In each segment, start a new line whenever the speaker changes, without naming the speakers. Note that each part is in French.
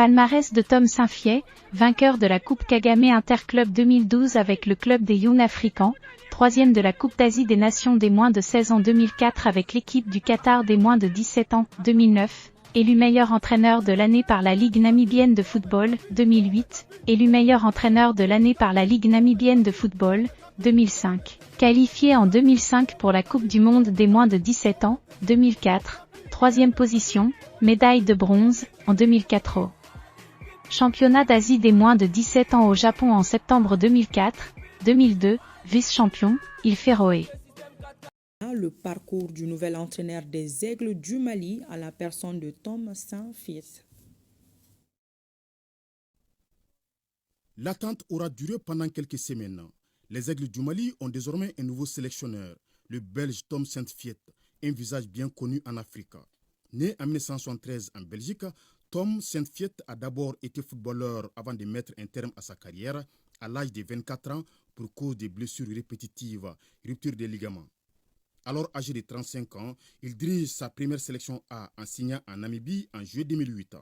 Palmarès de Tom Saintfiet, vainqueur de la Coupe Kagame Interclub 2012 avec le club des Young Africans, troisième de la Coupe d'Asie des Nations des moins de 16 ans 2004 avec l'équipe du Qatar des moins de 17 ans 2009, élu meilleur entraîneur de l'année par la Ligue namibienne de football 2008, élu meilleur entraîneur de l'année par la Ligue namibienne de football 2005, qualifié en 2005 pour la Coupe du monde des moins de 17 ans 2004, troisième position, médaille de bronze en 2004 au Championnat d'Asie des moins de 17 ans au Japon en septembre 2004, 2002, vice-champion, il Féroé.
Le parcours du nouvel entraîneur des Aigles du Mali à la personne de Tom Saintfiet.
L'attente aura duré pendant quelques semaines. Les Aigles du Mali ont désormais un nouveau sélectionneur, le Belge Tom Saintfiet, un visage bien connu en Afrique. Né en 1973 en Belgique, Tom Saintfiet a d'abord été footballeur avant de mettre un terme à sa carrière à l'âge de 24 ans pour cause de blessures répétitives, rupture des ligaments. Alors âgé de 35 ans, il dirige sa première sélection A en signant en Namibie en juillet 2008.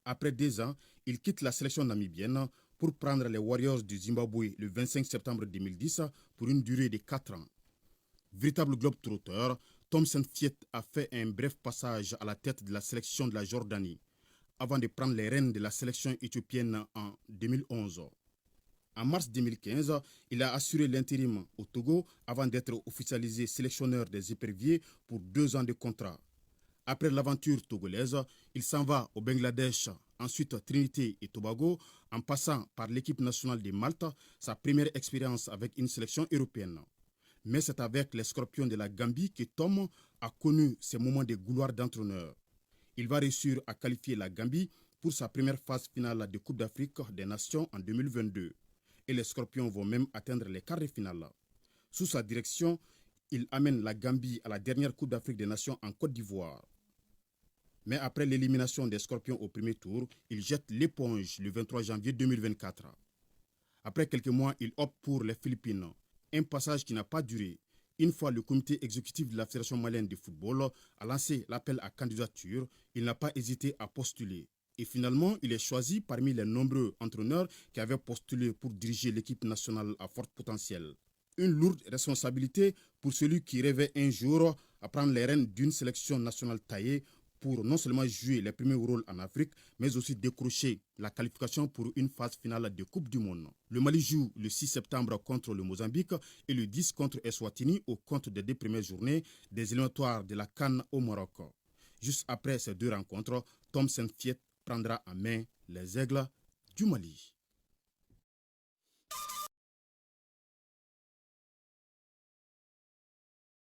Après 2 ans, il quitte la sélection namibienne pour prendre les Warriors du Zimbabwe le 25 septembre 2010 pour une durée de 4 ans. Véritable globe-trotteur, Tom Saintfiet a fait un bref passage à la tête de la sélection de la Jordanie, avant de prendre les rênes de la sélection éthiopienne en 2011. En mars 2015, il a assuré l'intérim au Togo avant d'être officialisé sélectionneur des éperviers pour 2 ans de contrat. Après l'aventure togolaise, il s'en va au Bangladesh, ensuite Trinité et Tobago, en passant par l'équipe nationale de Malte, sa première expérience avec une sélection européenne. Mais c'est avec les Scorpions de la Gambie que Tom a connu ses moments de gloire d'entraîneur. Il va réussir à qualifier la Gambie pour sa première phase finale de Coupe d'Afrique des Nations en 2022. Et les Scorpions vont même atteindre les quarts de finale. Sous sa direction, il amène la Gambie à la dernière Coupe d'Afrique des Nations en Côte d'Ivoire. Mais après l'élimination des Scorpions au premier tour, il jette l'éponge le 23 janvier 2024. Après quelques mois, il opte pour les Philippines. Un passage qui n'a pas duré. Une fois le comité exécutif de la Fédération malienne de football a lancé l'appel à candidature, il n'a pas hésité à postuler. Et finalement, il est choisi parmi les nombreux entraîneurs qui avaient postulé pour diriger l'équipe nationale à fort potentiel. Une lourde responsabilité pour celui qui rêvait un jour à prendre les rênes d'une sélection nationale taillée pour non seulement jouer les premiers rôles en Afrique, mais aussi décrocher la qualification pour une phase finale de Coupe du Monde. Le Mali joue le 6 septembre contre le Mozambique et le 10 contre Eswatini au compte des 2 premières journées des éliminatoires de la CAN au Maroc. Juste après ces 2 rencontres, Tom Saintfiet prendra en main les Aigles du Mali.